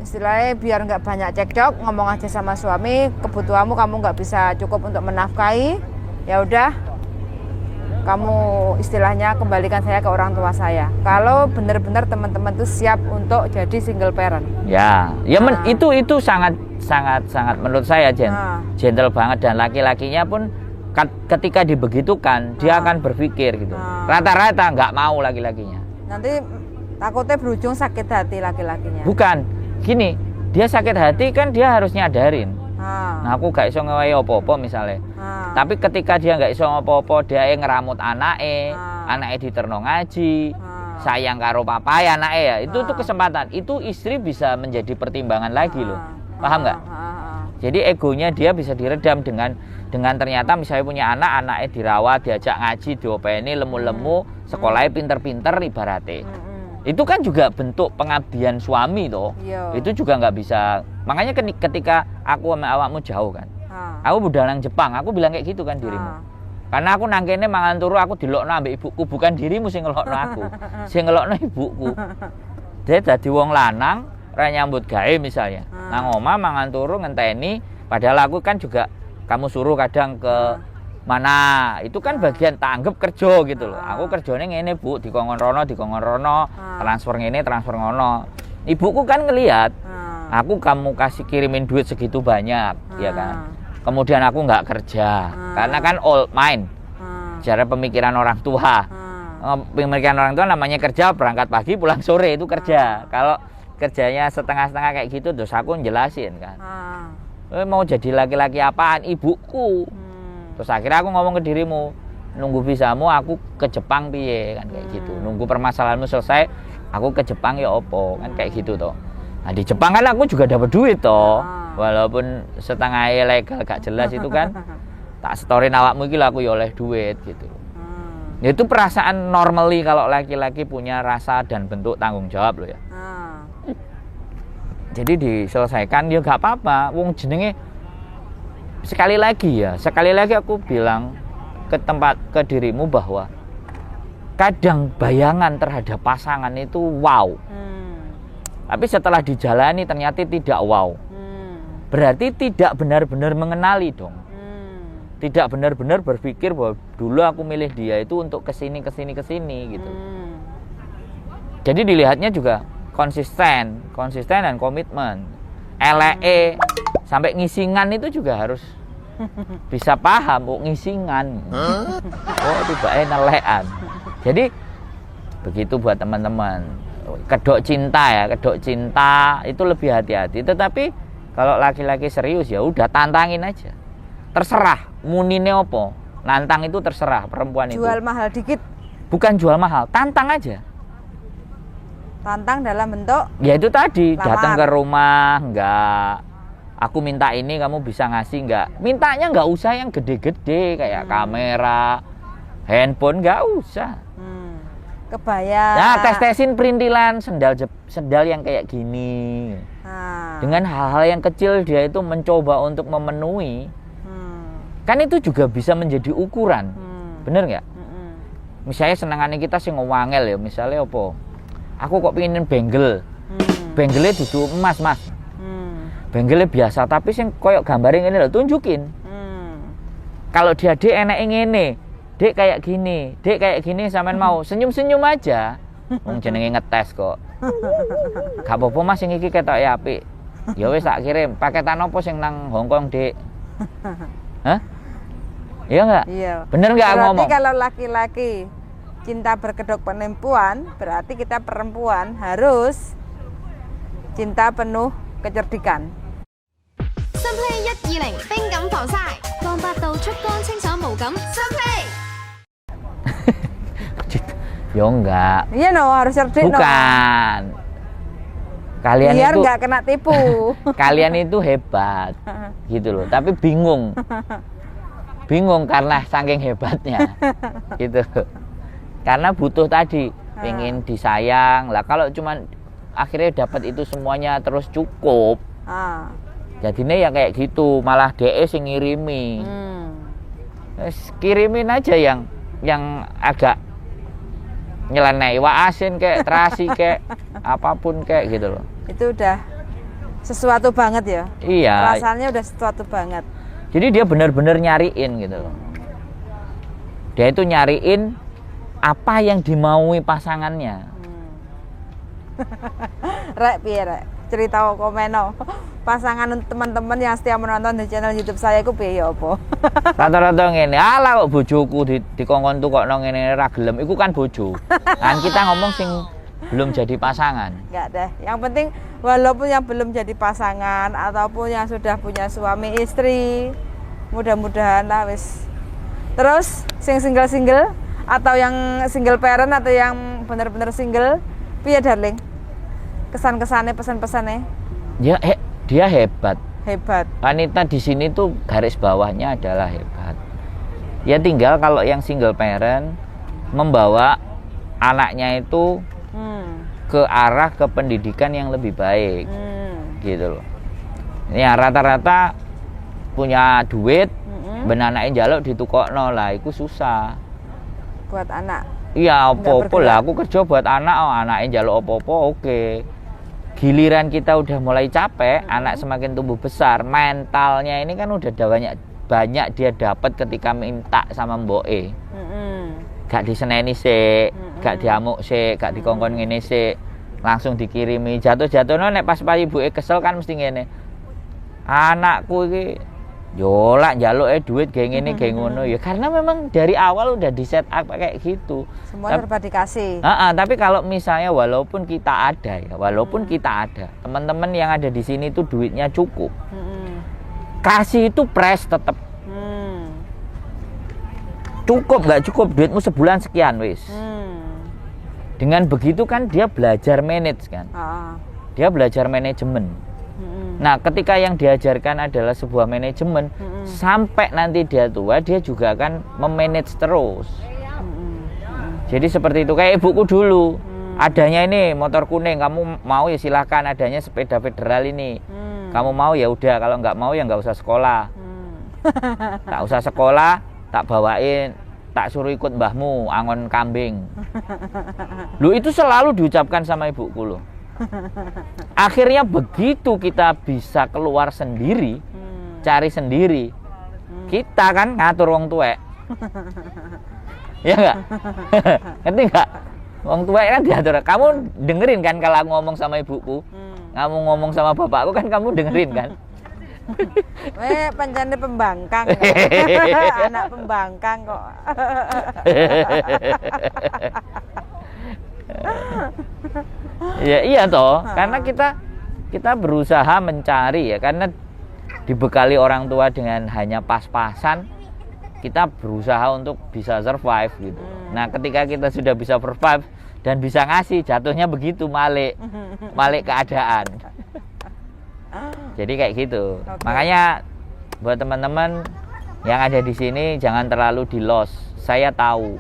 Istilahnya biar nggak banyak cekcok, ngomong aja sama suami, kebutuhanmu kamu nggak bisa cukup untuk menafkahi, ya udah kamu istilahnya kembalikan saya ke orang tua saya. Kalau benar-benar teman-teman tuh siap untuk jadi single parent. Itu sangat menurut saya gentle banget, dan laki-lakinya pun ketika dibegitukan dia akan berpikir gitu. Rata-rata nggak mau laki-lakinya. Nanti takutnya berujung sakit hati laki-lakinya. Bukan, gini, dia sakit hati kan dia harus nyadarin. Nah, aku gak iso ngewahi apa-apa misalnya. Tapi ketika dia gak iso apa-apa, dia ngeramut anaknya diterno ngaji, sayang karo papa ya anaknya ya. Itu tuh kesempatan. Itu istri bisa menjadi pertimbangan lagi loh. Paham nggak? Jadi egonya dia bisa diredam dengan ternyata misalnya punya anaknya dirawat, diajak ngaji, diopeni lemu-lemu, sekolahnya pinter-pinter ibaratnya. Itu kan juga bentuk pengabdian suami toh. Itu juga nggak bisa. Makanya ketika aku sama awakmu jauh kan, aku budal nang Jepang, aku bilang kayak gitu kan dirimu. Karena aku nang kene mangan turu, aku dilokno ambek ibuku, bukan dirimu sing ngelokno aku, sing ngelokno ibuku. Dia dadi wong lanang, ra nyambut gawe misalnya. Nang omah mangan turu ngenteni, padahal aku kan juga kamu suruh kadang ke mana, itu kan bagian tanggap kerja gitu loh. Aku kerjanya ngene bu, dikongkon rono, transfer ngene, transfer ngono. Ibuku kan ngelihat, aku kamu kasih kirimin duit segitu banyak, ya kan. kemudian aku nggak kerja, karena kan old mind, cara pemikiran orang tua. Pemikiran orang tua namanya kerja, berangkat pagi pulang sore itu kerja. Kalau kerjanya setengah-setengah kayak gitu, terus aku jelasin kan, mau jadi laki-laki apaan, ibuku. Terus akhirnya aku ngomong ke dirimu, nunggu visamu aku ke Jepang piye kan kayak gitu, nunggu permasalahanmu selesai aku ke Jepang ya opo kan kayak gitu toh. Nah di Jepang kan aku juga dapat duit toh, walaupun setengah ilegal gak jelas itu kan, tak storyin awakmu iki aku ya oleh duit gitu. Itu perasaan normally kalau laki-laki punya rasa dan bentuk tanggung jawab loh ya. Jadi diselesaikan ya gak apa-apa, wong jenenge sekali lagi aku bilang ke dirimu bahwa kadang bayangan terhadap pasangan itu wow. Tapi setelah dijalani ternyata tidak wow. Berarti tidak benar-benar mengenali dong. Tidak benar-benar berpikir bahwa dulu aku milih dia itu untuk kesini gitu. Jadi dilihatnya juga konsisten dan komitmen. LE sampai ngisingan itu juga harus bisa paham kok ngisingan. Oh tiba nelekan. Jadi begitu buat teman-teman. Kedok cinta itu lebih hati-hati. Tetapi kalau laki-laki serius ya udah tantangin aja. Terserah munine opo. Nantang itu terserah perempuan itu. Jual mahal dikit. Bukan jual mahal, tantang aja. Tantang dalam bentuk ya itu tadi, lamar. datang ke rumah, enggak aku minta ini kamu bisa ngasih enggak. Mintanya enggak usah yang gede-gede kayak kamera, handphone, enggak usah. Kebaya. Nah, tes-tesin perintilan sendal yang kayak gini. Dengan hal-hal yang kecil dia itu mencoba untuk memenuhi. Kan itu juga bisa menjadi ukuran. Bener nggak? Misalnya senangannya kita sih ngewangel ya, misalnya apa? Aku kok pengen bangle. Bangle duduk emas, Mas. Bangle biasa tapi sing koyok gambarnya ini lho, tunjukin. Kalau dia Dek enek ngene, Dek kayak gini sampean mau senyum-senyum aja. Wong jenenge ngetes kok. Gak apa-apa Mas sing iki ketok ya apik. Ya wis tak kirim. Paketan apa sing nang Hongkong, Dek? Hah? Iya enggak? Iya. Bener enggak ngomong? Berarti kalau laki-laki cinta berkedok penipuan, berarti kita perempuan harus cinta penuh kecerdikan. 新披120冰感防曬，光8度出光清爽無感。新披 Ya enggak. Iya no, harus cerdik no. Bukan. Kalian biar itu nggak kena tipu. Kalian itu hebat gitu loh, tapi bingung karena saking hebatnya gitu, karena butuh tadi pengen disayang lah. Kalau cuman akhirnya dapat itu semuanya terus cukup, jadinya ya kayak gitu, malah DE sing ngirimi. Kirimin aja yang agak nyeleneh, iwak asin kayak terasi kayak apapun kayak gitu loh. Itu udah sesuatu banget ya. Iya. Rasanya udah sesuatu banget. Jadi dia benar-benar nyariin gitu loh. Dia itu nyariin apa yang dimaui pasangannya. Rek piye rek? Cerita komeno. Pasangan teman-teman yang setia menonton di channel YouTube saya iku piye ya apa? Rata-rata ngene, alah kok bojoku dikongkon tuh kok nang ngene ra gelem, iku kan bojo. Kan kita ngomong sing belum jadi pasangan. Enggak deh. Yang penting walaupun yang belum jadi pasangan ataupun yang sudah punya suami istri, mudah-mudahan lah wis. Terus sing single-single atau yang single parent atau yang benar-benar single, piye darling? Kesan-kesannya, pesan-pesannya? Ya dia hebat. Hebat. Wanita di sini tuh garis bawahnya adalah hebat. Ya tinggal kalau yang single parent membawa anaknya itu ke arah ke pendidikan yang lebih baik, gitu loh. Ya rata-rata punya duit, benanake njaluk ditukokno lah, itu susah. Buat anak. Iya, opo-opo lah, aku kerja buat anak, anake njaluk opo-opo, oke. Giliran kita udah mulai capek, anak semakin tumbuh besar, mentalnya ini kan udah banyak dia dapat ketika minta sama mboke. Gak diseneni sik, gak diamuk sik, gak dikongkon ngene sik, langsung dikirimi. Jatuh-jatuhno nek pas ibuke kesel kan mesti ngene. Anakku iki Yo lak njaluk duit kayak ngene kayak ngono ya karena memang dari awal udah di set up kayak gitu. Semua serba dikasih. Tapi kalau misalnya walaupun kita ada ya, teman-teman yang ada di sini tuh duitnya cukup. Kasih itu press tetap. Cukup nggak cukup duitmu sebulan sekian wis. Dengan begitu kan dia belajar manage kan. Dia belajar manajemen. Nah, ketika yang diajarkan adalah sebuah manajemen, sampai nanti dia tua, dia juga akan memanage terus. Jadi seperti itu, kayak ibuku dulu. Adanya ini motor kuning, kamu mau ya silahkan, adanya sepeda federal ini. Kamu mau ya udah, kalau nggak mau ya nggak usah sekolah. Tak usah sekolah, tak bawain, tak suruh ikut mbahmu, angon kambing. Lu itu selalu diucapkan sama ibuku loh. Akhirnya begitu kita bisa keluar sendiri, cari sendiri, kita kan ngatur wong tuwek. Ya enggak? Ngerti enggak? Wong tuwek kan diatur. Kamu dengerin kan kalau aku ngomong sama ibuku? Kamu ngomong sama bapakku kan kamu dengerin kan? Pancene pembangkang. Anak pembangkang kok. Ya iya toh, karena kita berusaha mencari ya, karena dibekali orang tua dengan hanya pas-pasan, kita berusaha untuk bisa survive gitu. Nah, ketika kita sudah bisa survive dan bisa ngasih, jatuhnya begitu malik keadaan. Jadi kayak gitu. Makanya buat teman-teman yang ada di sini jangan terlalu di loss. Saya tahu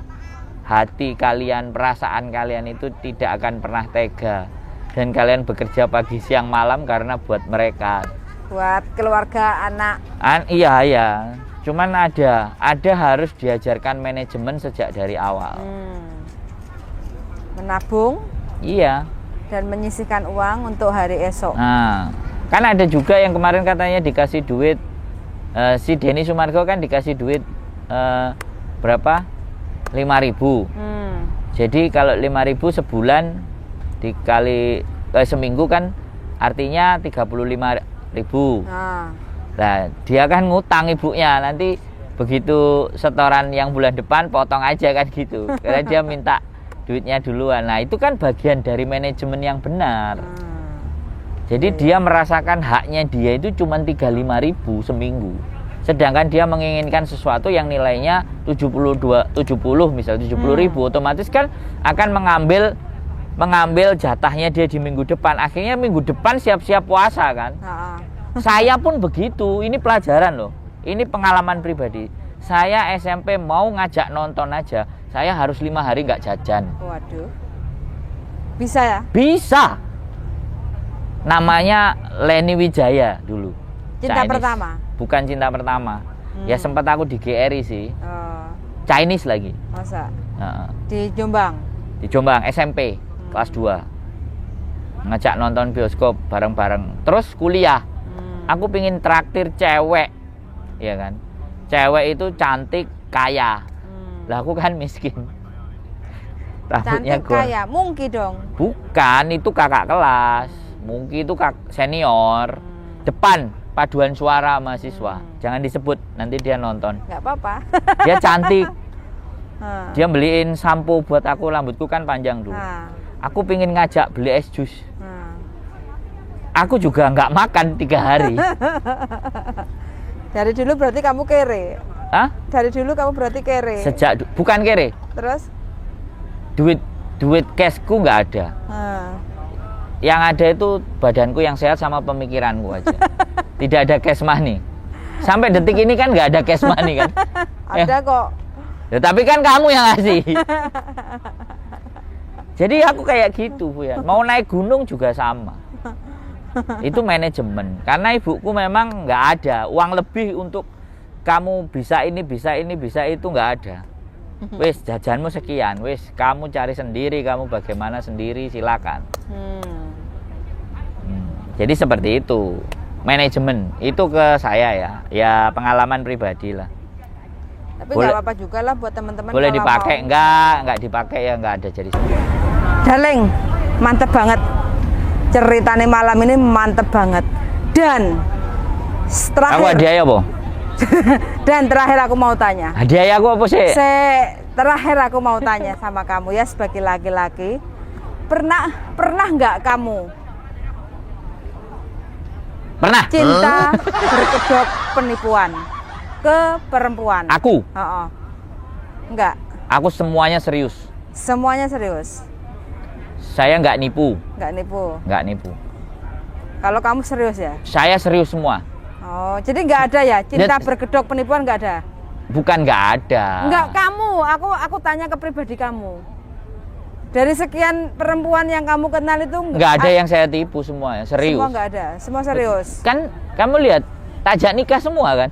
hati kalian, perasaan kalian itu tidak akan pernah tega, dan kalian bekerja pagi siang malam karena buat mereka, buat keluarga anak. Iya. Cuman ada harus diajarkan manajemen sejak dari awal. Menabung. Iya. Dan menyisihkan uang untuk hari esok. Nah, kan ada juga yang kemarin katanya dikasih duit, si Denny Sumargo kan dikasih duit berapa? 5.000. Jadi kalau 5.000 sebulan dikali seminggu kan artinya 35.000. Nah, dia kan ngutang ibunya, nanti begitu setoran yang bulan depan potong aja kan gitu. Karena dia minta duitnya duluan. Nah, itu kan bagian dari manajemen yang benar. Jadi dia merasakan haknya dia itu cuma 35.000 seminggu. Sedangkan dia menginginkan sesuatu yang nilainya 70 misal 70.000, otomatis kan akan mengambil jatahnya dia di minggu depan. Akhirnya minggu depan siap-siap puasa kan. Saya pun begitu. Ini pelajaran loh. Ini pengalaman pribadi. Saya SMP mau ngajak nonton aja, saya harus 5 hari nggak jajan. Waduh. Bisa ya? Bisa. Namanya Leni Wijaya dulu. Cinta Chinese. pertama? Bukan cinta pertama. Ya sempat aku di GRI sih. Chinese lagi. Masa? Di Jombang? Di Jombang, SMP, kelas 2. Ngajak nonton bioskop bareng-bareng. Terus kuliah. Aku pingin traktir cewek. Iya kan? Cewek itu cantik, kaya. Lah aku kan miskin. Rambutnya cantik, kaya, Mungki dong? Bukan, itu kakak kelas. Mungki itu senior. Depan paduan suara mahasiswa. Jangan disebut, nanti dia nonton. Nggak apa-apa. Dia cantik. Dia beliin sampo buat aku, rambutku kan panjang dulu. Aku pingin ngajak beli es jus. Aku juga nggak makan 3 hari. Dari dulu berarti kamu kere? Hah? Dari dulu kamu berarti kere? Bukan kere. Terus? Duit cashku nggak ada. Yang ada itu badanku yang sehat sama pemikiranku aja. Tidak ada cash money. Sampai detik ini kan nggak ada cash money kan? Ada kok. Ya, tapi kan kamu yang ngasih. Jadi aku kayak gitu, Bu ya. Mau naik gunung juga sama. Itu manajemen. Karena ibuku memang nggak ada uang lebih untuk kamu bisa ini, bisa itu nggak ada. Wis jajanmu sekian, wis kamu cari sendiri, kamu bagaimana sendiri silakan. Jadi seperti itu manajemen itu ke saya ya pengalaman pribadi lah. Tapi nggak apa-apa juga lah buat teman-teman. Boleh dipakai nggak dipakai ya nggak ada jadi. Darling, mantep banget ceritanya malam ini, mantep banget. Dan aku hadiah ya, Po? Dan terakhir aku mau tanya. Hadiah aku apa sih? Terakhir aku mau tanya sama kamu ya sebagai laki-laki. Pernah nggak kamu Pernah. cinta berkedok penipuan ke perempuan? Aku. Oh. Enggak. Aku semuanya serius. Semuanya serius. Saya nggak nipu. Nggak nipu. Nggak nipu. Kalau kamu serius ya? Saya serius semua. Oh, jadi nggak ada ya cinta berkedok penipuan, nggak ada? Bukan nggak ada. Nggak kamu. Aku tanya ke pribadi kamu. Dari sekian perempuan yang kamu kenal itu Nggak ada yang saya tipu semuanya. Serius. Semua nggak ada. Semua serius. Kan kamu lihat tak ajak nikah semua kan?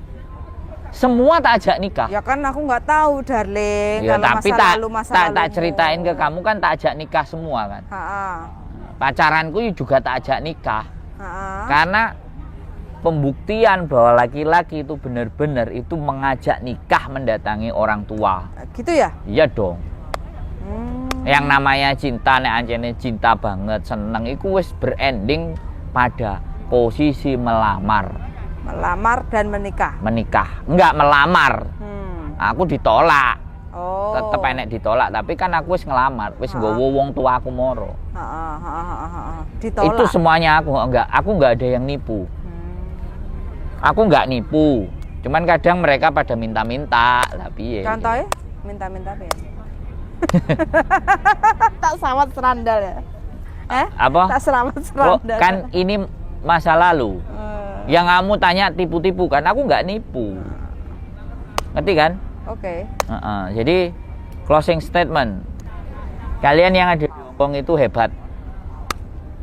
Semua tak ajak nikah. Ya kan aku nggak tahu, darling. Ya, Kalau tapi masa tak lalu, masa tak lalumu. ceritain ke kamu kan tak ajak nikah semua kan. Ha-ha. Pacaranku juga tak ajak nikah. Ha-ha. Karena pembuktian bahwa laki-laki itu benar-benar itu mengajak nikah mendatangi orang tua. Gitu ya? Iya dong. Hmm. Yang namanya cinta, nek anjene cinta banget, seneng iku wis berending pada posisi melamar. Melamar dan menikah. Menikah. Enggak melamar. Aku ditolak. Oh. Tetep enek ditolak, tapi kan aku wis ngelamar, wis nggawa wong tua aku moro. Ditolak. Itu semuanya aku enggak ada yang nipu. Aku enggak nipu. Cuman kadang mereka pada minta-minta, lah piye. Contohnya minta-minta apa ya? Tak selamat serandal ya? Apa? Tak selamat Oh, serandal. kan ini masa lalu. Yang kamu tanya tipu-tipu kan, aku nggak nipu. Ngerti kan? Oke. Jadi closing statement. Kalian yang ada di Hongkong itu hebat.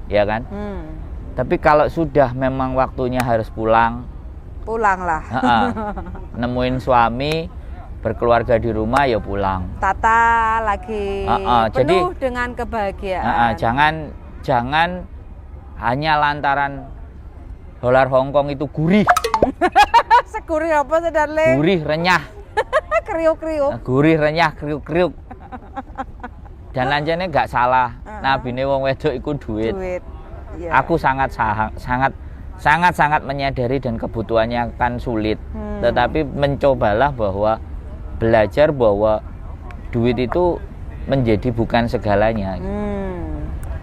Ya kan? Tapi kalau sudah memang waktunya harus pulang, Pulanglah. nemuin suami, berkeluarga di rumah ya pulang. Tata lagi penuh jadi, dengan kebahagiaan. Jangan hanya lantaran dolar Hongkong itu gurih. Segurih apa sih, darling? Gurih, renyah. Kriuk-kriuk. Gurih, renyah, kriuk-kriuk. Dan lanjutnya nggak salah. Nabine wong wedok iku duit. Ya. Aku sangat menyadari dan kebutuhannya kan sulit. Tetapi mencobalah bahwa belajar bahwa duit itu menjadi bukan segalanya.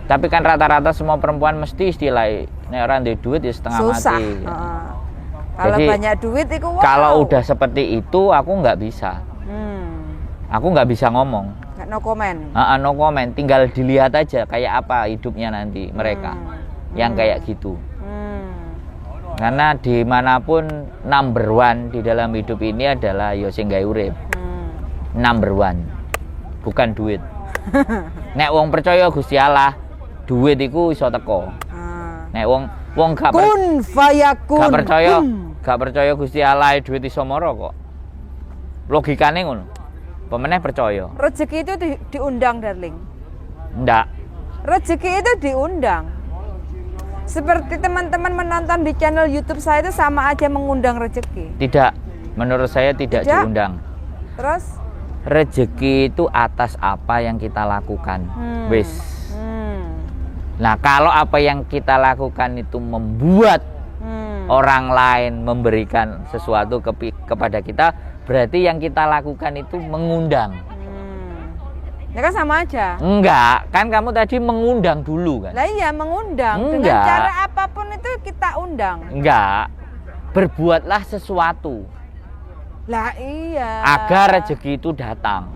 Tapi kan rata-rata semua perempuan mesti istilah nek ora ndek duit ya setengah Susah. mati. Kalau Jadi, banyak duit itu wow. Kalau udah seperti itu aku nggak bisa. Aku nggak bisa ngomong. No comment. No comment. Tinggal dilihat aja kayak apa hidupnya nanti mereka yang kayak gitu. Karena dimanapun number one di dalam hidup ini adalah yo sing gawe urip. Number one, bukan duit. Nek wong percaya Gusti Allah, duit iku iso teko. Nek wong gak kun fayakun. Gak percaya Gusti Allah duit iso moro kok. Logikane ngono. Pemeneh percaya. Rezeki itu diundang, darling. Ndak. Rezeki itu diundang. Seperti teman-teman menonton di channel YouTube saya itu sama aja mengundang rezeki. Tidak. Menurut saya tidak diundang. Terus? Rezeki itu atas apa yang kita lakukan. Wis. Nah, kalau apa yang kita lakukan itu membuat orang lain memberikan sesuatu kepada kita, berarti yang kita lakukan itu mengundang. Ya kan sama aja. Enggak, kan kamu tadi mengundang dulu kan? Lah iya, mengundang. Enggak. Dengan cara apapun itu kita undang. Enggak. Berbuatlah sesuatu. Lah iya. Agar rezeki itu datang.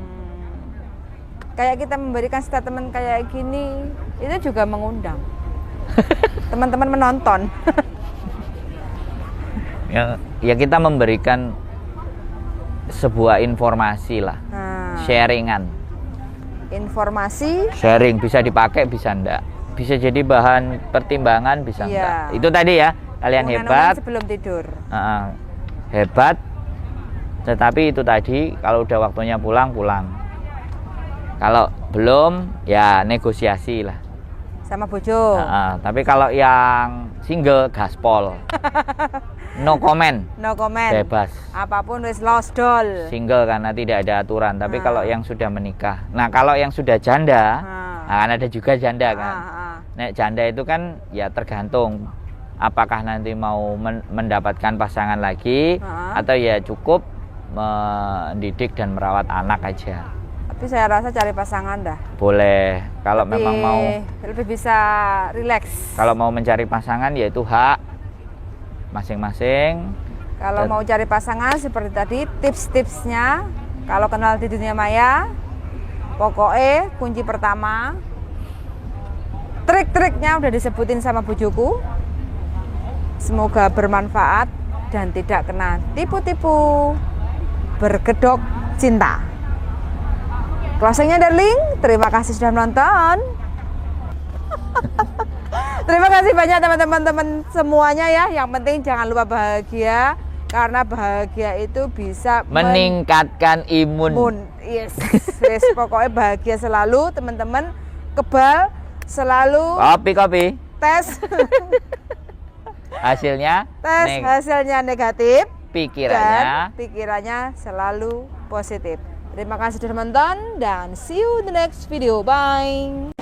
Kayak kita memberikan statement kayak gini, itu juga mengundang. Teman-teman menonton. Ya kita memberikan sebuah informasi lah. Sharingan. Informasi. Sharing bisa dipakai, bisa enggak. Bisa jadi bahan pertimbangan, bisa enggak. Itu tadi ya, kalian hebat. Sebelum tidur. Hebat. Tetapi itu tadi, kalau udah waktunya pulang. Kalau belum, ya negosiasi lah. Sama bojo. Tapi kalau yang single, gaspol. No comment. No comment. Bebas. Apapun wis lost doll. Single karena tidak ada aturan. Tapi kalau yang sudah menikah. Nah, kalau yang sudah janda, kan ada juga janda kan. Nek janda itu kan ya tergantung apakah nanti mau mendapatkan pasangan lagi atau ya cukup mendidik dan merawat anak aja. Tapi saya rasa cari pasangan dah. Boleh, kalau memang mau lebih bisa rileks. Kalau mau mencari pasangan ya itu hak masing-masing. Kalau mau cari pasangan seperti tadi tips-tipsnya, kalau kenal di dunia maya, pokoknya kunci pertama, trik-triknya udah disebutin sama bujuku. Semoga bermanfaat dan tidak kena tipu-tipu bergedok cinta. Closingnya darling, terima kasih sudah menonton. Terima kasih banyak teman-teman semuanya ya. Yang penting jangan lupa bahagia, karena bahagia itu bisa meningkatkan imun. Yes, yes. Pokoknya bahagia selalu teman-teman. Kebal selalu. Kopi. Tes. Hasilnya Hasilnya negatif. Pikirannya selalu positif. Terima kasih sudah menonton dan see you in the next video. Bye.